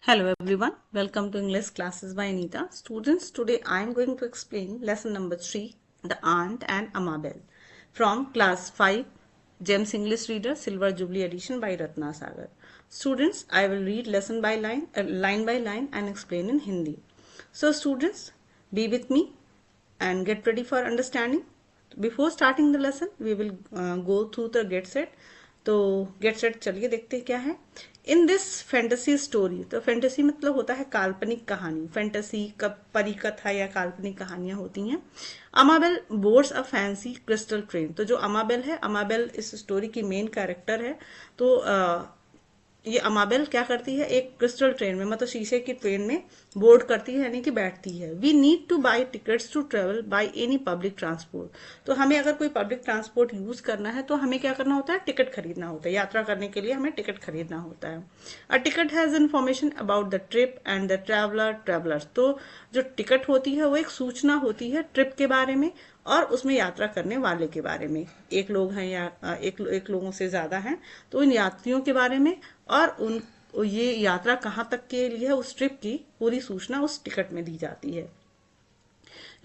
Hello everyone, welcome to English classes by Anita. Students, today I am going to explain lesson number 3, The Ant and Amabel from class 5, James English Reader, Silver Jubilee edition by Ratna Sagar. Students, I will read lesson by line by line and explain in Hindi. So students, be with me and get ready for understanding. Before starting the lesson, we will go through the get set. तो get set चलिए देखते हैं क्या है in this fantasy story. तो fantasy मतलब होता है काल्पनिक कहानी। फैंटेसी परी कथा या काल्पनिक कहानियां होती हैं। Amabel boards a fancy crystal train. तो जो अमाबेल है, अमाबेल इस स्टोरी की मेन कैरेक्टर है। तो ये अमाबेल क्या करती है, एक क्रिस्टल ट्रेन में मतलब शीशे की ट्रेन में बोर्ड करती है, यानी कि बैठती है। We need to buy tickets to travel by any public transport. तो हमें अगर कोई पब्लिक ट्रांसपोर्ट यूज करना है तो हमें क्या करना होता है, टिकट खरीदना होता है। यात्रा करने के लिए हमें टिकट खरीदना होता है। A ticket has information about the trip and the travellers. तो जो टिकट होती है वो एक सूचना होती है ट्रिप के बारे में और उसमें यात्रा करने वाले के बारे में। एक लोग हैं या एक लोगों से ज्यादा हैं तो इन यात्रियों के बारे में और उन ये यात्रा कहाँ तक के लिए है उस ट्रिप की पूरी सूचना उस टिकट में दी जाती है।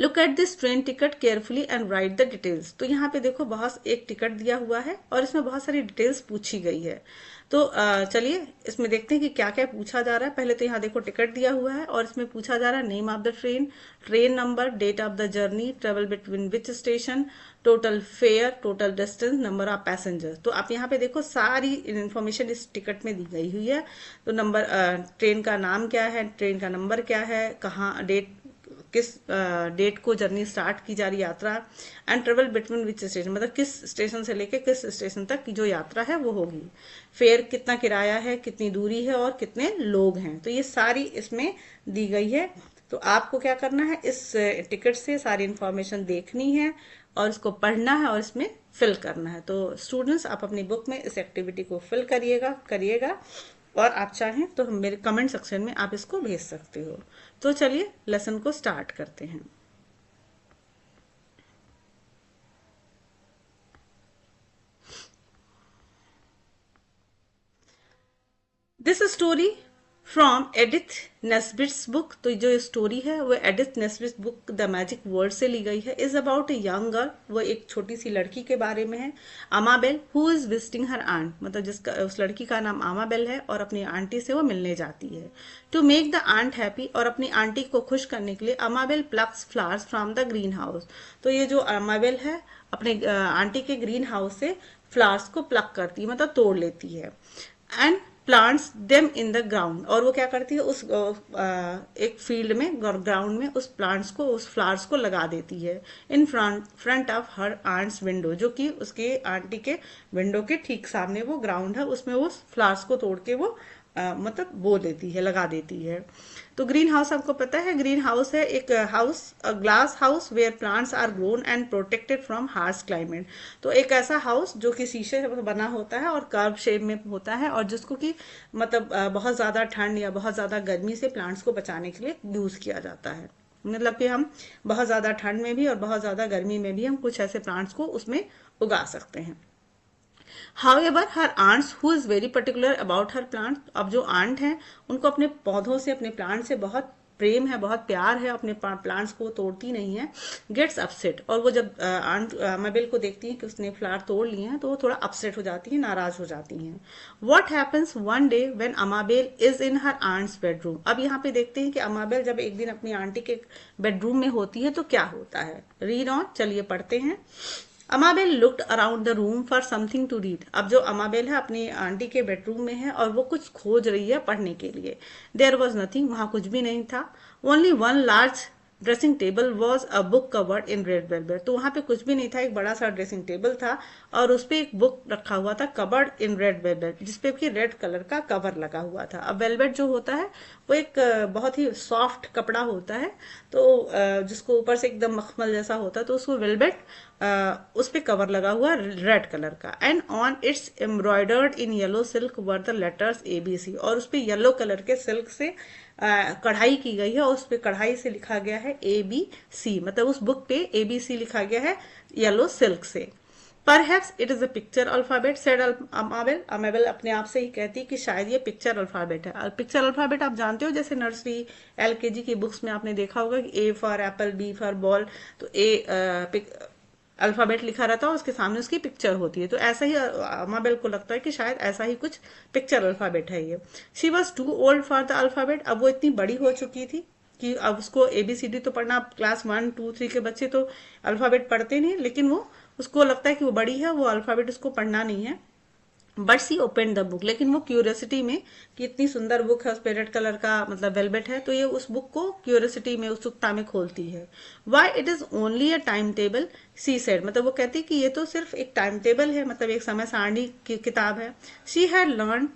Look at this train ticket carefully and right the details. तो यहाँ पे देखो बहुत एक टिकट दिया हुआ है और इसमें बहुत सारी डिटेल्स पूछी गई है। तो चलिए इसमें देखते हैं कि क्या क्या पूछा जा रहा है। पहले तो यहाँ देखो टिकट दिया हुआ है और इसमें पूछा जा रहा है name of the train, train number, date of the journey, travel between which station, total fare, total distance, number of passenger. तो आप यहाँ पे देखो सारी इन्फॉर्मेशन इस टिकट में दी गई हुई है। तो नंबर, ट्रेन का नाम क्या है, ट्रेन का नंबर क्या है, कहाँ डेट, किस डेट को जर्नी स्टार्ट की जा रही यात्रा, and travel between which station मतलब किस स्टेशन से लेके किस स्टेशन तक की जो यात्रा है वो होगी। फेयर कितना किराया है, कितनी दूरी है और कितने लोग हैं। तो ये सारी इसमें दी गई है। तो आपको क्या करना है, इस टिकट से सारी इंफॉर्मेशन देखनी है और इसको पढ़ना है और इसमें फिल करना है। तो स्टूडेंट्स आप अपनी बुक में इस एक्टिविटी को फिल करिएगा और आप चाहें तो मेरे कमेंट सेक्शन में आप इसको भेज सकते हो। तो चलिए लेसन को स्टार्ट करते हैं। This story from Edith Nesbit's book. तो जो स्टोरी है वो Edith Nesbit's book the magic word से ली गई है। Is about a young girl, वो एक छोटी सी लड़की के बारे में है। Amabel who is visiting her aunt, मतलब जिसका उस लड़की का नाम अमाबेल है और अपनी आंटी से वो मिलने जाती है। To make the aunt happy, और अपनी आंटी को खुश करने के लिए Amabel plucks flowers from the green house. तो ये जो अमाबेल है अपने आंटी के ग्रीन हाउस से फ्लावर्स को प्लक करती है, मतलब तोड़ लेती है। And plants them in the ground, और वो क्या करती है उस एक फील्ड में, ग्राउंड में उस प्लांट्स को, उस फ्लावर्स को लगा देती है। In front of her aunt's window, जो कि उसके आंटी के विंडो के ठीक सामने वो ग्राउंड है, उसमें वो फ्लावर्स को तोड़ के वो मतलब बो देती है, लगा देती है। तो ग्रीन हाउस आपको पता है, ग्रीन हाउस है एक house, glass house where plants are grown and protected from harsh climate. तो एक ऐसा हाउस जो कि शीशे से बना होता है और कर्व शेप में होता है और जिसको कि मतलब बहुत ज्यादा ठंड या बहुत ज्यादा गर्मी से प्लांट्स को बचाने के लिए यूज किया जाता है। मतलब कि हम बहुत ज्यादा ठंड में भी और बहुत ज्यादा गर्मी में भी हम कुछ ऐसे प्लांट्स को उसमें उगा सकते हैं। However, her aunts who is very particular about her plant, अब जो आंट हैं उनको अपने पौधों से, अपने प्लांट से बहुत प्रेम है, बहुत प्यार है, अपने प्लांट्स को तोड़ती नहीं है। गेट्स अपसेट, और वो जब आंट अमाबेल को देखती है कि उसने फ्लावर तोड़ लिए हैं तो वो थोड़ा अपसेट हो जाती है, नाराज हो जाती हैं। What happens one day when Amabel is in her aunt's bedroom. अब यहाँ पे देखते हैं कि अमाबेल जब एक दिन अपनी आंटी के बेडरूम में होती है तो क्या होता है। रीड ऑन, चलिए पढ़ते हैं। Amabel looked around the room for something to read. अब जो अमाबेल है अपनी आंटी के बेडरूम में है और वो कुछ खोज रही है पढ़ने के लिए। देयर वॉज नथिंग, वहां कुछ भी नहीं था। Only one large dressing table was a book covered in red velvet. तो वहां पे कुछ भी नहीं था, एक बड़ा सा ड्रेसिंग टेबल था और उस पे एक बुक रखा हुआ था, कवर्ड इन रेड वेलवेट, जिसपे कि रेड कलर का कवर लगा हुआ था। अब वेलवेट जो होता है वो एक बहुत ही सॉफ्ट कपड़ा होता है, तो जिसको ऊपर से एकदम मखमल जैसा होता है, तो उसको वेलवेट उस पे कवर लगा हुआ रेड कलर का। And on it's embroidered in yellow silk were the letters ABC, और उस पे येलो कलर के सिल्क से कढ़ाई की गई है और उस पे कढ़ाई से लिखा गया है ABC, मतलब उस बुक पे ABC लिखा गया है येलो सिल्क से। Perhaps it is a picture alphabet said Amabel. Amabel अपने आप से ही कहती कि शायद ये पिक्चर अल्फाबेट है। पिक्चर अल्फाबेट आप जानते हो, जैसे नर्सरी एलकेजी की बुक्स में आपने देखा होगा कि A for apple, B for ball, तो ए अल्फाबेट लिखा रहता है, उसके सामने उसकी पिक्चर होती है। तो ऐसा ही अमाबेल को लगता है कि शायद ऐसा ही कुछ पिक्चर अल्फाबेट है ये। She was too old for the alphabet. अब वो इतनी बड़ी हो चुकी थी कि अब उसको एबीसीडी तो पढ़ना, क्लास 1, 2, 3 के बच्चे तो अल्फाबेट पढ़ते नहीं, लेकिन वो उसको लगता है कि वो बड़ी है, वो अल्फाबेट उसको पढ़ना नहीं है। But she open the book, लेकिन वो क्यूरियोसिटी में कि इतनी सुंदर बुक है, उस पे रेड कलर का मतलब वेलवेट है, तो ये उस बुक को क्यूरियोसिटी में, उत्सुकता में खोलती है। Why it is only a time table, she said, मतलब वो कहती है कि ये तो सिर्फ एक टाइम टेबल है, मतलब एक समय सारणी की किताब है। She had learn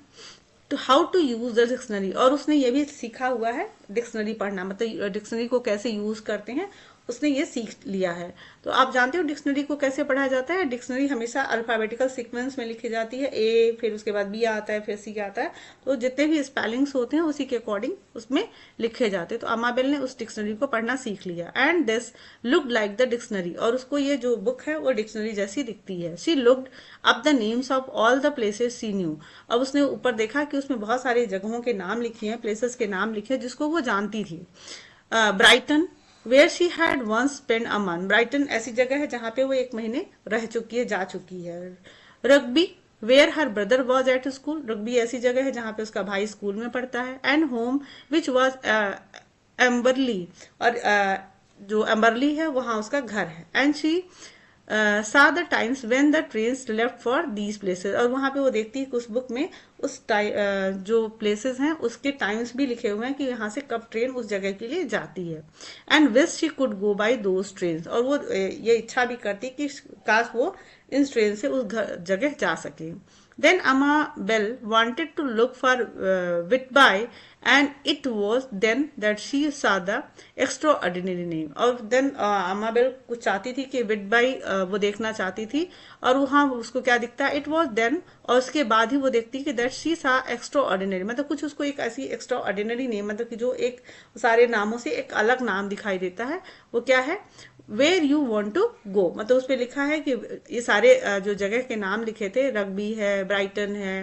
to how to use the dictionary, और उसने ये भी सीखा हुआ है डिक्शनरी पढ़ना, मतलब डिक्शनरी को कैसे यूज करते हैं उसने ये सीख लिया है। तो आप जानते हो डिक्शनरी को कैसे पढ़ा जाता है। डिक्शनरी हमेशा अल्फाबेटिकल सीक्वेंस में लिखी जाती है, ए, फिर उसके बाद बी आता है, फिर सी आता है, तो जितने भी स्पेलिंग्स होते हैं उसी के अकॉर्डिंग उसमें लिखे जाते हैं। तो अमाबेल ने उस डिक्शनरी को पढ़ना सीख लिया। And this looked like the dictionary, और उसको ये जो बुक है वो डिक्शनरी जैसी दिखती है। She looked up the names of all the places she knew, अब उसने ऊपर देखा कि उसमें बहुत सारी जगहों के नाम लिखे हैं, प्लेसेस के नाम लिखे हैं जिसको वो जानती थी। Brighton where she had once spend a month, Brighton ऐसी जगह है जहां पे वो 1 महीने रह चुकी है, जा चुकी है। Rugby where her brother was at school, Rugby ऐसी जगह है जहां पे उसका भाई स्कूल में पढ़ता है। एंड होम विच वॉज एम्बरली, और जो एम्बरली है वहां उसका घर है। एंड शी सा the times when the trains left for these places, और वहां पे वो देखती है कि उस बुक में उस जो प्लेसेस हैं उसके टाइम्स भी लिखे हुए हैं कि यहाँ से कब ट्रेन उस जगह के लिए जाती है। And wish she could go by those train, और वो ये इच्छा भी करती कि काश वो इन ट्रेन से उस जगह जा सके। Then Amabel wanted to look for Whitby, and it was then that she saw the extraordinary name. और then Amabel कुछ चाहती थी कि Whitby वो देखना चाहती थी, और वहाँ उसको क्या दिखता है, it was then, और उसके बाद ही वो देखती कि that she saw extraordinary, मतलब कुछ उसको एक ऐसी extraordinary name, मतलब कि जो एक सारे नामों से एक अलग नाम दिखाई देता है। वो क्या है, where you want to go, मतलब उस पर लिखा है कि ये सारे जो जगह के नाम लिखे थे, रग्बी है, ब्राइटन है,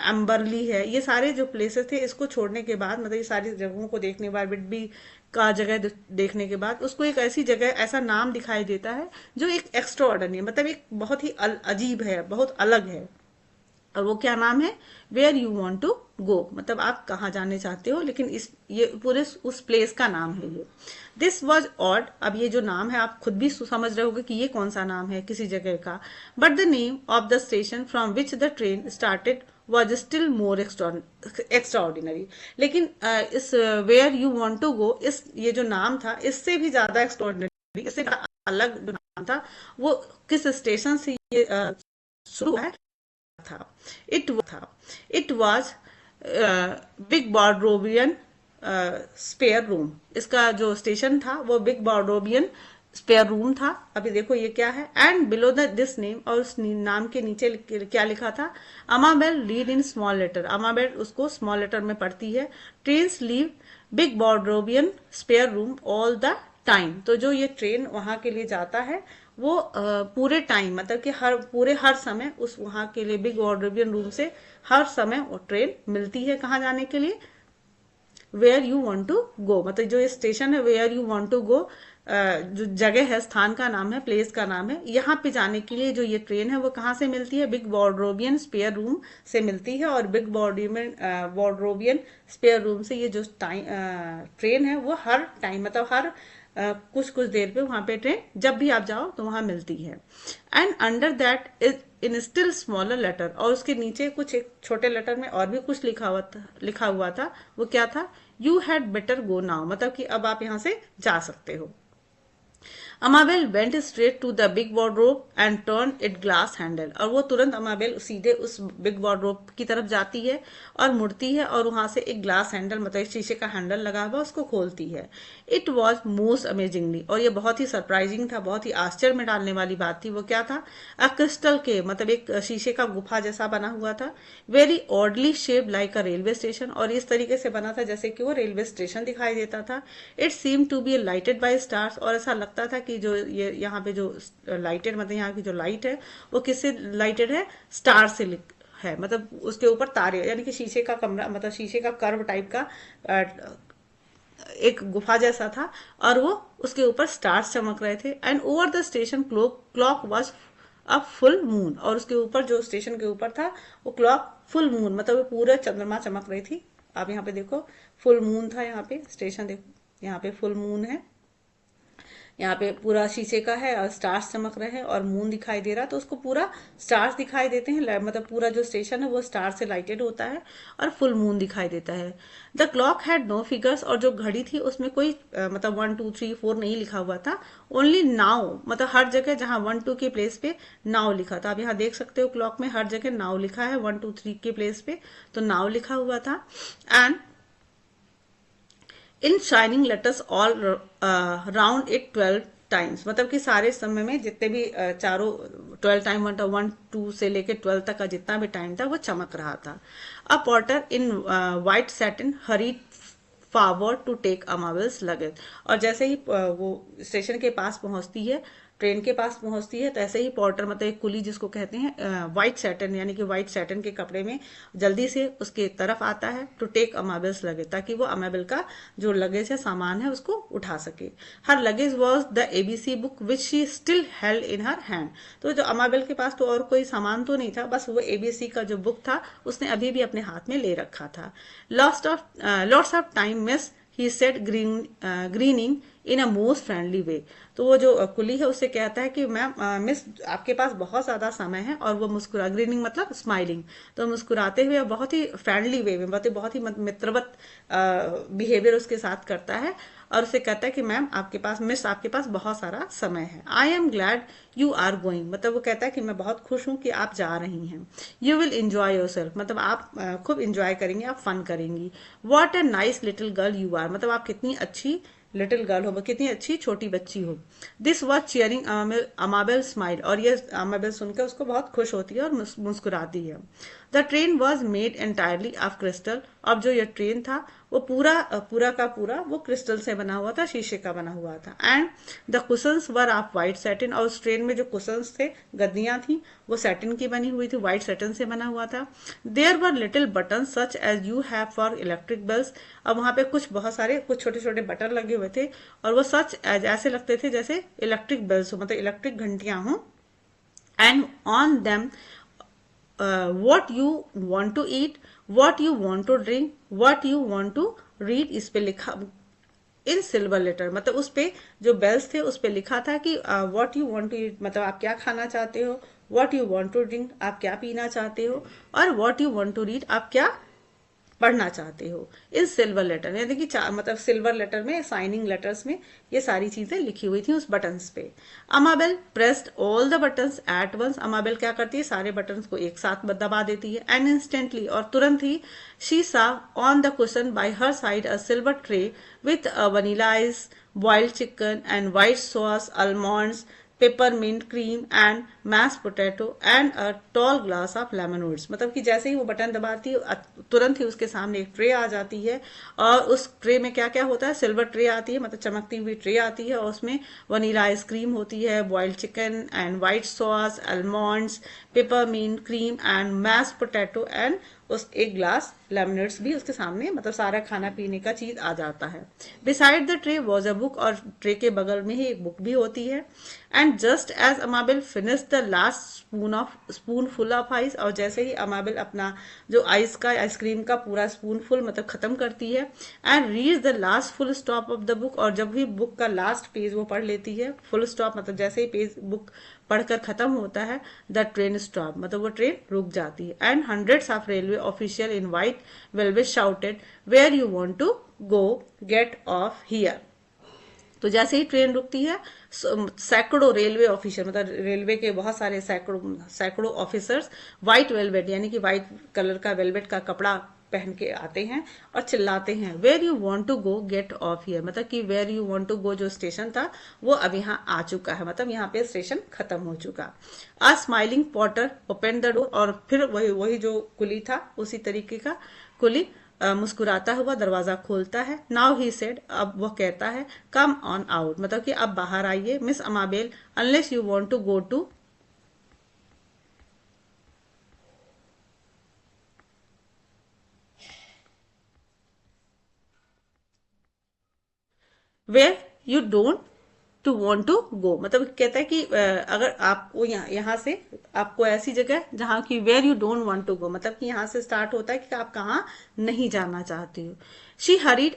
एम्बरली है, ये सारे जो प्लेसेस थे, इसको छोड़ने के बाद, मतलब ये सारी जगहों को देखने के बाद, विटबी का जगह देखने के बाद उसको एक ऐसी जगह, ऐसा नाम दिखाई देता है जो एक एक्स्ट्रा ऑर्डिनरी, मतलब एक बहुत ही अजीब है, बहुत अलग है। और वो क्या नाम है, where you want to go, मतलब आप कहाँ जाने चाहते हो, लेकिन इस ये पूरे उस प्लेस का नाम है ये। दिस वॉज ऑड, अब ये जो नाम है आप खुद भी समझ रहे होगे कि ये कौन सा नाम है किसी जगह का। But the name of the station from which the train started was still more extraordinary, लेकिन इस where you want to go, इस ये जो नाम था इससे भी ज्यादा एक्स्ट्राऑर्डिनरी, इससे अलग जो नाम था वो किस स्टेशन से ये शुरू है था। It was big wardrobe in spare room, इसका जो स्टेशन था वो बिग बॉर्डरोबियन स्पेयर रूम था। अभी देखो ये क्या है, and below the this name, और उस नाम के नीचे क्या लिखा था, Amabel read in small letter, Amabel उसको स्मॉल लेटर में पढ़ती है। Trains leave big wardrobe in spare room all the time, तो जो ये ट्रेन वहां के लिए जाता है वो पूरे टाइम, मतलब कि हर समय उस वहां के लिए बिग बॉर्डरोबियन रूम से हर समय वो ट्रेन मिलती है। कहाँ जाने के लिए, where you want to go, मतलब जो ये स्टेशन है where you want to go, जो जगह है, स्थान का नाम है, प्लेस का नाम है, यहाँ पे जाने के लिए जो ये ट्रेन है वो कहाँ से मिलती है, बिग बॉर्डरोबियन स्पेयर रूम से मिलती है। और बिग बॉर्डरोबियन स्पेयर रूम से ये जो ट्रेन है वो हर टाइम, मतलब हर कुछ कुछ देर पे वहां पे ट्रेन जब भी आप जाओ तो वहां मिलती है। And under that is in still smaller letter, और उसके नीचे कुछ एक छोटे लेटर में और भी कुछ लिखा हुआ था। वो क्या था, you had better go now, मतलब कि अब आप यहाँ से जा सकते हो। Amabel went straight to the big wardrobe and turn it glass handle, और वो तुरंत अमाबेल सीधे उस बिग वार्डरोब की तरफ जाती है और मुड़ती है और वहां से एक ग्लास हैंडल, मतलब शीशे का हैंडल लगा हुआ, उसको खोलती है। इट वॉज मोस्ट अमेजिंगली, और ये बहुत ही सरप्राइजिंग था, बहुत ही आश्चर्य में डालने वाली बात थी। वो क्या था, अ क्रिस्टल के, मतलब एक शीशे का गुफा जैसा बना हुआ था। वेरी ऑडली शेप्ड लाइक अ रेलवे स्टेशन, और इस तरीके से बना था जैसे कि वो रेलवे स्टेशन दिखाई देता था। It seem to be lighted by stars, और ऐसा लगता था कि कि जो ये यहाँ पे जो लाइटेड मतलब यहाँ की जो लाइट है वो किससे लाइटेड है, स्टार से है, मतलब उसके ऊपर तारे, यानी कि शीशे का कमरा, मतलब शीशे का कर्व टाइप का एक गुफा जैसा था, और वो उसके ऊपर स्टार्स चमक रहे थे। And over the station clock was a full moon, और उसके ऊपर जो स्टेशन के ऊपर था वो क्लॉक फुल मून, मतलब वो पूरे चंद्रमा चमक रही थी। आप यहाँ पे देखो फुल मून था, यहाँ पे स्टेशन देखो, यहाँ पे फुल मून है, यहाँ पे पूरा शीशे का है और स्टार्स चमक रहे हैं और मून दिखाई दे रहा है, तो उसको पूरा स्टार्स दिखाई देते हैं, मतलब पूरा जो स्टेशन है वो स्टार से लाइटेड होता है और फुल मून दिखाई देता है। The clock had no figures, और जो घड़ी थी उसमें कोई मतलब 1 2 3 4 नहीं लिखा हुआ था, ओनली नाउ, मतलब हर जगह जहां 1 2 के प्लेस पे नाउ लिखा था। आप यहाँ देख सकते हो क्लॉक में हर जगह नाउ लिखा है, 1 2 3 के प्लेस पे तो नाउ लिखा हुआ था। And in shining letters all round it 12 times, मतलब कि सारे समय में जितने भी चारों 12 टाइम, 1 2 से लेके 12 तक का जितना भी टाइम था वो चमक रहा था। A porter in white satin hurried forward to take Amabel's luggage, और जैसे ही वो स्टेशन के पास पहुंचती है, ट्रेन के पास पहुंचती है, तो ऐसे ही पोर्टर मतलब एक कुली जिसको कहते हैं व्हाइट सैटन, यानी कि व्हाइट सैटन के कपड़े में जल्दी से उसके तरफ आता है टू टेक अमाबेल्स लगेज, ताकि वो अमाबेल का जो लगेज है, सामान है, उसको उठा सके। Her luggage was the ABC book which she still held in her hand, तो जो अमाबेल के पास तो और कोई सामान तो नहीं था, बस वो एबीसी का जो बुक था उसने अभी भी अपने हाथ में ले रखा था। Lots of time miss he said grinning in a most friendly way, तो वो जो कुली है उससे कहता है कि मैम मिस आपके पास बहुत ज्यादा समय है, और वो मुस्कुरा, ग्रीनिंग मतलब स्माइलिंग, तो मुस्कुराते हुए बहुत ही फ्रेंडली वे में, बहुत ही मित्रवत बिहेवियर उसके साथ करता है, और उसे कहता है कि मैम आपके पास, मिस आपके पास बहुत सारा समय है। I am glad you are going, मतलब वो कहता है कि मैं बहुत खुश हूं कि आप जा रही हैं। You will enjoy your self, मतलब आप खूब इंजॉय करेंगी, आप फन करेंगी। What a nice little girl you are, मतलब आप कितनी अच्छी लिटिल गर्ल हो, कितनी अच्छी छोटी बच्ची हो। दिस वॉज चियरिंग अमाबेल स्माइल, और ये अमाबेल सुनकर उसको बहुत खुश होती है और मुस्कुराती है। The train was made entirely of crystal, अब जो ये ट्रेन था वो पूरा का पूरा वो क्रिस्टल से बना हुआ था, शीशे का बना हुआ था। And the cushions were of white satin, और उस ट्रेन में जो कुशंस थे, गद्दियां थी, वो सैटिन की बनी हुई थी, व्हाइट सैटिन से बना हुआ था। There were little button such as you have for electric bells, अब वहां पे बहुत सारे कुछ छोटे छोटे बटन लगे हुए थे, और वो सच एज ऐसे लगते थे जैसे इलेक्ट्रिक बेल्स हो, मतलब इलेक्ट्रिक घंटियां हों। And on them what you want to eat, what you want to drink, what you want to read, इस पे लिखा इन सिल्वर लेटर, मतलब उस पे जो बेल्स थे उस पे लिखा था कि what you want to eat, मतलब आप क्या खाना चाहते हो, what you want to drink आप क्या पीना चाहते हो, और what you want to read आप क्या पढ़ना चाहते हो, इन सिल्वर लेटर, यानी कि मतलब सिल्वर लेटर में, साइनिंग लेटर्स में ये सारी चीजें लिखी हुई थी उस बटन्स पे। Amabel pressed all the buttons at once, Amabel क्या करती है, सारे बटन्स को एक साथ दबा देती है। एंड इंस्टेंटली, और तुरंत ही, शी सा on the cushion bye her side a silver tray with vanilla ice, boiled chicken and white sauce, almonds, peppermint cream and mash potato and a tall glass of lemon, मतलब कि जैसे ही वो button दबाती है तुरंत ही उसके सामने एक ट्रे आ जाती है, और उस ट्रे में क्या क्या होता है, सिल्वर ट्रे आती है, मतलब चमकती हुई ट्रे आती है, और उसमें वनीला आइसक्रीम होती है, boiled chicken and white sauce, almonds, peppermint cream and mash potato, and उस एक ग्लास लेमनेड्स भी उसके सामने, मतलब सारा खाना पीने का चीज आ जाता है। Beside the tray was a book, और ट्रे के बगल में ही एक बुक भी होती है। And just as Amabel finish the last spoon full of ice, और जैसे ही अमाबेल अपना जो आइसक्रीम का पूरा स्पून फुल मतलब खत्म करती है, and read the last full stop of the book, और जब भी बुक का लास्ट पेज वो पढ़ लेती है, फुल स्टॉप मतलब जैसे ही पेज बुक पढ़कर खत्म होता है, द ट्रेन स्टॉप, मतलब वो ट्रेन रुक जाती है। And hundreds of railway official in white velvet shouted where you want to go, get off here, तो जैसे ही ट्रेन रुकती है, सैकड़ों रेलवे ऑफिसर, मतलब रेलवे के बहुत सारे सैकड़ों ऑफिसर्स व्हाइट वेलवेट, यानी कि व्हाइट कलर का वेलवेट का कपड़ा पहन के आते हैं और चिल्लाते हैं, where you want to go get off here, मतलब कि where you want to go जो स्टेशन था वो अब यहाँ आ चुका है, मतलब यहाँ पे स्टेशन खत्म हो चुका। A smiling porter open the door, और फिर वही जो कुली था उसी तरीके का कुली मुस्कुराता हुआ दरवाजा खोलता है। नाउ ही सेड, अब वह कहता है, कम ऑन आउट, मतलब कि अब बाहर आइए miss Amabel, unless you want to go to where you don't to want to go, मतलब कहता है कि अगर आपको यहाँ से आपको ऐसी जगह जहाँ की where you don't want to go, मतलब कि यहाँ से स्टार्ट होता है कि आप कहाँ नहीं जाना चाहती हो। She hurried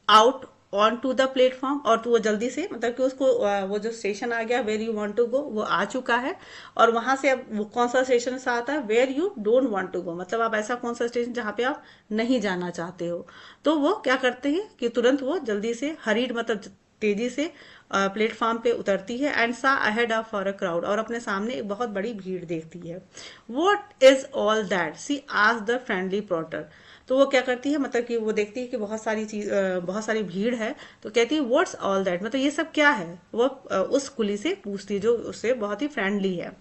out on to the platform, और तो वो जल्दी से, मतलब कि उसको वो जो स्टेशन आ गया where you want to go वो आ चुका है, और वहां से अब वो कौन सा स्टेशन से आता है, where you don't want to go, मतलब आप ऐसा कौन सा स्टेशन जहाँ पे आप नहीं जाना चाहते हो। तो वो क्या करते हैं कि तुरंत वो जल्दी से हरीड मतलब तेजी से प्लेटफॉर्म पे उतरती है, and saw ahead of for a crowd, और अपने सामने एक बहुत बड़ी भीड़ देखती है। What is all that she asked the friendly porter, तो वो क्या करती है, मतलब कि वो देखती है कि बहुत सारी भीड़ है, तो कहती है व्हाट्स ऑल दैट, मतलब ये सब क्या है। वो उस कुली से पूछती है जो उससे बहुत ही फ्रेंडली है।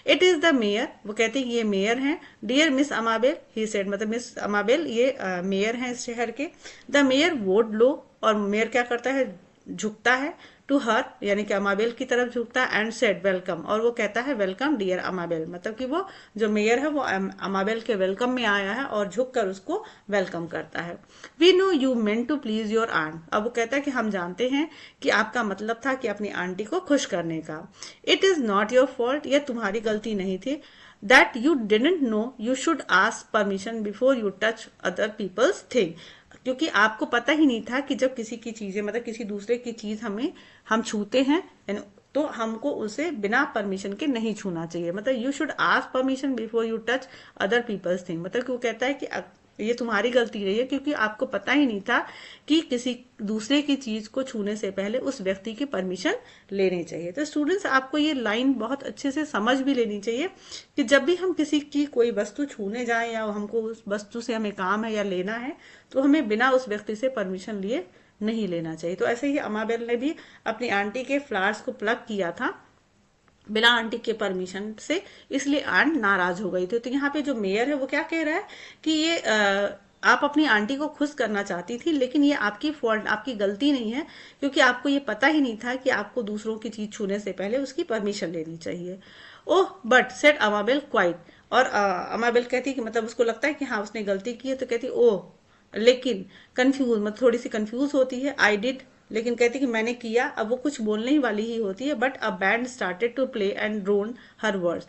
इट इज द मेयर, वो कहती है कि ये मेयर हैं। डियर मिस अमाबेल ही सेड, मतलब मिस अमाबेल ये मेयर हैं इस शहर के। द मेयर वोट लो, और मेयर क्या करता है, झुकता है टू हर, यानी कि अमाबेल की तरफ झुकता है, एंड सेड वेलकम, और वो कहता है वेलकम डियर अमाबेल, मतलब कि वो जो मेयर है वो अमाबेल के वेलकम में आया है और झुक कर उसको वेलकम करता है। We know you meant to please your aunt, अब वो कहता है कि हम जानते हैं कि आपका मतलब था कि अपनी आंटी को खुश करने का। It is not your fault, यह तुम्हारी गलती नहीं थी। That you didn't know you should ask permission before you touch other people's thing, क्योंकि आपको पता ही नहीं था कि जब किसी की चीजें, मतलब किसी दूसरे की चीज हम छूते हैं, तो हमको उसे बिना परमिशन के नहीं छूना चाहिए, मतलब you should ask permission before you touch other people's thing, मतलब कि वो कहता है कि ये तुम्हारी गलती रही है क्योंकि आपको पता ही नहीं था कि किसी दूसरे की चीज को छूने से पहले उस व्यक्ति की परमिशन लेनी चाहिए। तो स्टूडेंट्स, आपको ये लाइन बहुत अच्छे से समझ भी लेनी चाहिए कि जब भी हम किसी की कोई वस्तु छूने जाएं या हमको उस वस्तु से हमें काम है या लेना है, तो हमें बिना उस व्यक्ति से परमिशन लिए नहीं लेना चाहिए। तो ऐसे ही अमाबेल ने भी अपनी आंटी के फ्लावर्स को प्लग किया था बिना आंटी के परमिशन से, इसलिए आंट नाराज हो गई थी। तो यहाँ पे जो मेयर है वो क्या कह रहा है कि ये आप अपनी आंटी को खुश करना चाहती थी, लेकिन ये आपकी फॉल्ट, आपकी गलती नहीं है, क्योंकि आपको ये पता ही नहीं था कि आपको दूसरों की चीज छूने से पहले उसकी परमिशन लेनी चाहिए। ओह बट सेड अमाबेल क्वाइट, और अमाबेल कहती कि मतलब उसको लगता है कि हाँ उसने गलती की है, तो कहती ओह लेकिन, कंफ्यूज, मतलब थोड़ी सी कंफ्यूज होती है, आई डिड, लेकिन कहती कि मैंने किया। अब वो कुछ बोलने ही वाली ही होती है, but a band started to play and drown her words,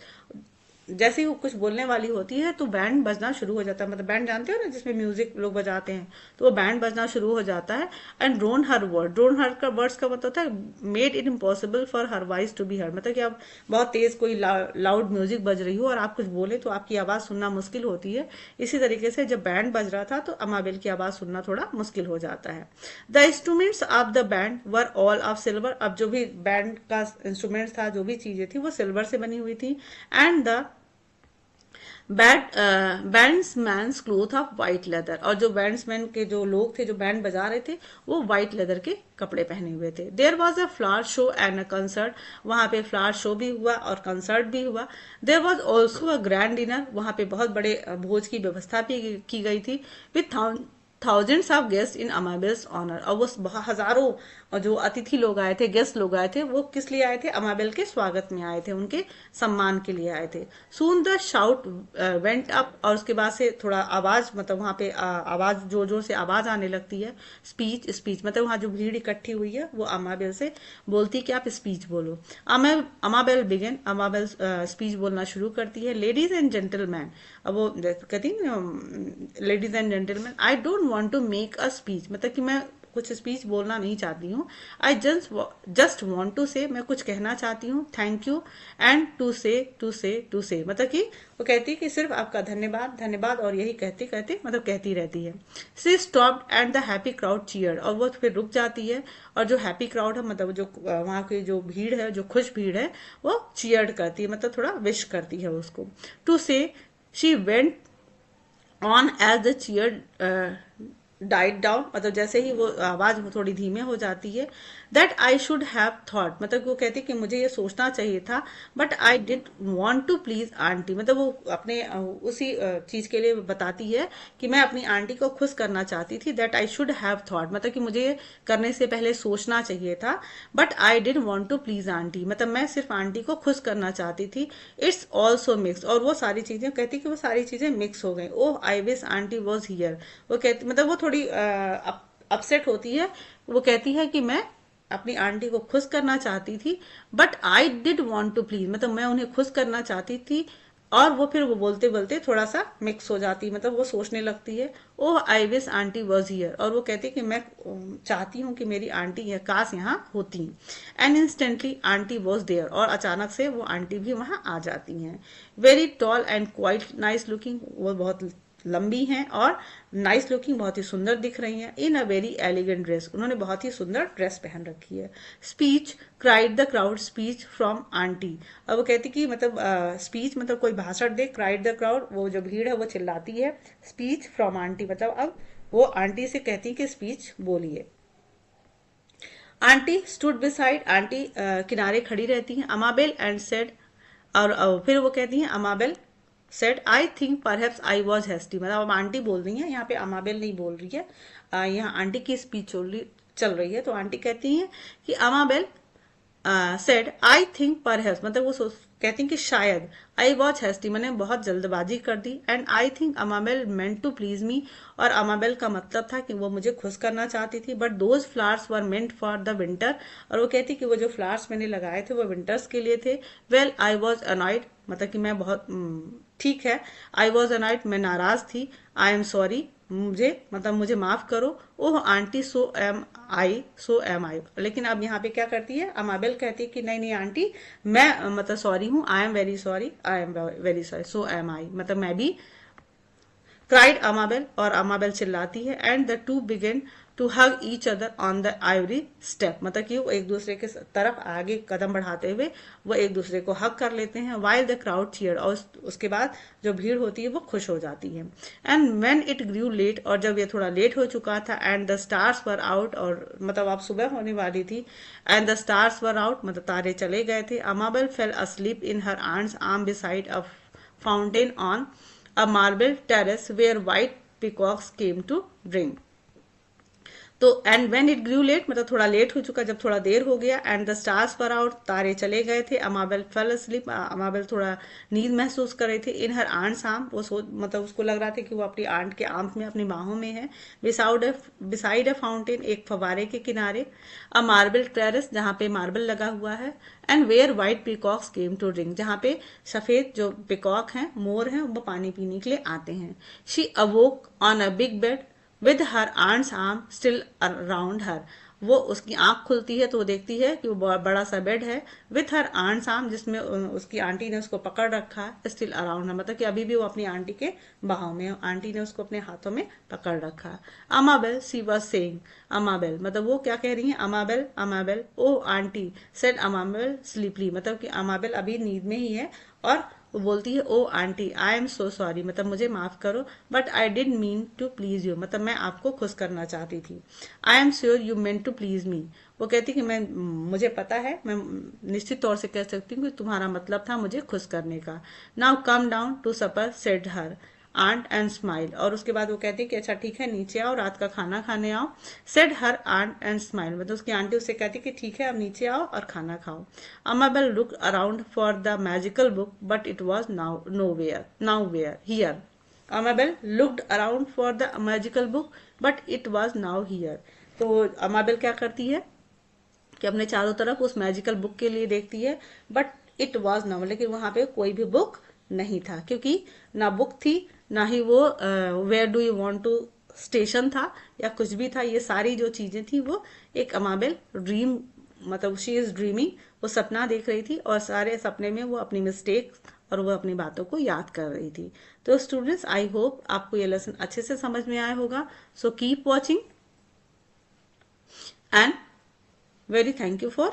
जैसे ही वो कुछ बोलने वाली होती है तो बैंड बजना शुरू हो जाता है, मतलब बैंड जानते हो ना जिसमें म्यूजिक लोग बजाते हैं, तो वो बैंड बजना शुरू हो जाता है। And drown her word, drown her का वर्ड्स का मतलब होता है made it impossible for her voice to be heard, मतलब कि अब बहुत तेज कोई लाउड म्यूजिक बज रही हो और आप कुछ बोले तो आपकी आवाज सुनना मुश्किल होती है। इसी तरीके से जब बैंड बज रहा था तो अमाबेल की आवाज सुनना थोड़ा मुश्किल हो जाता है। The instruments of the band were all of silver, अब जो भी बैंड का इंस्ट्रूमेंट था, जो भी चीजें थी वो सिल्वर से बनी हुई थी। And the bandsman cloth of white leather, और जो बैंड्समैन के जो लोग थे जो बैंड बजा रहे थे वो व्हाइट लेदर के कपड़े पहने हुए थे। There was a flower show and a concert, वहां पे फ्लावर शो भी हुआ और कंसर्ट भी हुआ। There was also a grand dinner, वहां पे बहुत बड़े भोज की व्यवस्था भी की गई थी, with thousands of guest in Amabel's honour, और वो हजारों जो अतिथि लोग आए थे, गेस्ट लोग आए थे, वो किस लिए आए थे, अमाबेल के स्वागत में आए थे, उनके सम्मान के लिए आए थे। Soon the shout went up, और उसके बाद से थोड़ा आवाज, मतलब वहां पे आवाज जोर जोर से आवाज आने लगती है। स्पीच स्पीच मतलब वहां जो भीड़ इकट्ठी हुई है वो अमाबेल से बोलती कि आप स्पीच बोलो। अमाबेल बिगन, अमाबेल स्पीच बोलना शुरू करती है। लेडीज एंड जेंटलमैन, अब वो कहती है ladies and gentleman, I don't want to make a speech, मतलब कि मैं कुछ स्पीच बोलना नहीं चाहती हूँ। आई जस्ट वॉन्ट टू से, मैं कुछ कहना चाहती हूँ। थैंक यू एंड टू से मतलब कि वो कहती है कि सिर्फ आपका धन्यवाद धन्यवाद, और यही कहते कहते मतलब कहती रहती है। She stopped and the happy crowd cheered, और वो फिर रुक जाती है, और जो हैप्पी क्राउड है, मतलब जो वहां की जो भीड़ है, जो खुश भीड़ है, वो चीयर्ड करती है, मतलब थोड़ा विश करती है उसको। To say she went on as the cheer died down, मतलब जैसे ही वो आवाज थोड़ी धीमे हो जाती है, that I should have thought, मतलब वो कहती है कि मुझे ये सोचना चाहिए था, but I did want to please aunty, मतलब वो अपने उसी चीज के लिए बताती है कि मैं अपनी आंटी को खुश करना चाहती थी, that I should have thought, मतलब कि मुझे ये करने से पहले सोचना चाहिए था, but I did want to please aunty, मतलब मैं सिर्फ आंटी को खुश करना चाहती थी। इट्स ऑल्सो मिक्स, और वो सारी चीजें कहती कि वो सारी चीजें मिक्स हो गई। Oh I wish auntie was here, वो कहती मतलब वो थोड़ी अपसेट होती है, वो कहती है कि मैं अपनी आंटी को खुश करना चाहती थी, but I did want to please, मतलब मैं उन्हें खुश करना चाहती थी, और वो फिर वो बोलते बोलते थोड़ा सा मिक्स हो जाती, मतलब वो सोचने लगती है, oh I wish auntie was here, और वो कहती कि मैं चाहती हूँ कि मेरी आंटी यह काश यहाँ होती, and instantly aunty was there, और अचानक से वो आंटी भी वहां आ जाती हैं। Very tall and quite nice looking, वो बहुत लंबी हैं और नाइस लुकिंग, बहुत ही सुंदर दिख रही हैं। इन अ वेरी एलिगेंट ड्रेस, उन्होंने बहुत ही सुंदर ड्रेस पहन रखी है। Speech cried the crowd, speech from aunty, अब वो कहती कि मतलब स्पीच मतलब कोई भाषण दे, क्राइड द क्राउड वो जो भीड़ है वो चिल्लाती है, स्पीच फ्रॉम आंटी मतलब अब वो आंटी से कहती कि स्पीच बोलिए। आंटी स्टूड बिसाइड, आंटी किनारे खड़ी रहती हैं, अमाबेल एंड सेड, और फिर वो कहती हैं Amabel said I think perhaps I was hasty, मतलब अब आंटी बोल रही हैं, यहाँ पे अमाबेल नहीं बोल रही है, यहाँ आंटी की स्पीच चल रही है, तो आंटी कहती हैं कि अमाबेल सेड आई थिंक परहैप्स, मतलब वो कहती हैं कि शायद, आई वॉज हेस्टी मैंने बहुत जल्दबाजी कर दी, and I think Amabel meant to please me, और अमाबेल का मतलब था कि वो मुझे खुश करना चाहती थी, but those flowers were meant for the winter, और वो कहती कि वो जो फ्लावर्स मैंने लगाए थे वो विंटर्स के लिए थे। वेल आई वॉज अनॉयड, मतलब कि मैं बहुत ठीक है, आई वॉज अनॉयड मैं नाराज थी, आई एम सॉरी मुझे मतलब मुझे माफ करो, ओह आंटी सो एम आई, लेकिन अब यहाँ पे क्या करती है अमाबेल, कहती है कि नहीं नहीं आंटी मैं मतलब सॉरी हूँ, I am very sorry, I am very sorry, so am I मतलब मैं भी, क्राइड अमाबेल, और अमाबेल चिल्लाती है, and the two began to hug each other on the ivory step, मतलब कि वो एक दूसरे के तरफ आगे कदम बढ़ाते हुए वो एक दूसरे को हग कर लेते हैं। वाइल द क्राउड चीयर, और उसके बाद जो भीड़ होती है वो खुश हो जाती है। And when it grew late, और जब ये थोड़ा लेट हो चुका था, and the stars were out, और मतलब अब सुबह होने वाली थी, and the stars were out मतलब तारे चले गए थे, Amabel fell asleep in her aunt's arm beside a fountain on a marble terrace where white peacocks came to drink. तो and when it grew late मतलब थोड़ा लेट हो चुका, जब थोड़ा देर हो गया, and the stars were out तारे चले गए थे, अमाबेल फेल अस्लीप अमाबेल थोड़ा नींद महसूस कर रही थी, इन हर आंट्स आर्म वो मतलब उसको लग रहा था कि वो अपनी आंट के आर्म्स में अपनी बाहों में है, बिसाइड अ फाउंटेन एक फवारे के किनारे, अ मार्बल टेरेस जहाँ पे मार्बल लगा हुआ है, and where white peacocks came to drink जहाँ पे सफेद जो पिकॉक हैं मोर हैं वो पानी पीने के लिए आते हैं। She awoke on a big bed with her aunt's arm still around her, वो उसकी आंख खुलती है तो वो देखती है कि वो बड़ा सा बेड है, विथ हर आंट्स आर्म जिसमें उसकी आंटी ने उसको पकड़ रखा है, स्टिल अराउंड है मतलब कि अभी भी वो अपनी आंटी के बाहों में, आंटी ने उसको अपने हाथों में पकड़ रखा है। अमाबेल सी वॉज सेइंग, अमाबेल मतलब वो क्या कह रही है, अमाबेल अमाबेल ओ आंटी सेड अमाबेल स्लीपली, मतलब कि अमाबेल अभी नींद में ही है, और वो बोलती है oh auntie I am so sorry मतलब मुझे माफ करो, but I did mean to please you मतलब मैं आपको खुश करना चाहती थी। I am sure you meant to please me, वो कहती कि मैं मुझे पता है, मैं निश्चित तौर से कह सकती हूँ कि तुम्हारा मतलब था मुझे खुश करने का। Now come down to supper said her aunt and smile, और उसके बाद वो कहती कि अच्छा ठीक है नीचे आओ रात का खाना खाने आओ, said her aunt and smile मतलब उसकी आंटी उससे कहती कि ठीक है अब नीचे आओ और खाना खाओ। Amabel look around for the magical book but it was nowhere here, Amabel looked around for the magical book but it was now here, तो अमाबेल क्या करती है कि अपने चारों तरफ उस मैजिकल बुक के लिए देखती है, बट इट वॉज नाउ लेकिन वहां पे कोई भी बुक नहीं था, क्योंकि ना बुक थी ना ही वो where do you want to station था या कुछ भी था, ये सारी जो चीजें थी वो एक अमाबेल ड्रीम मतलब शी इज ड्रीमिंग, वो सपना देख रही थी और सारे सपने में वो अपनी मिस्टेक और वो अपनी बातों को याद कर रही थी। तो स्टूडेंट्स आई होप आपको ये लेसन अच्छे से समझ में आया होगा, so keep watching and very thank you for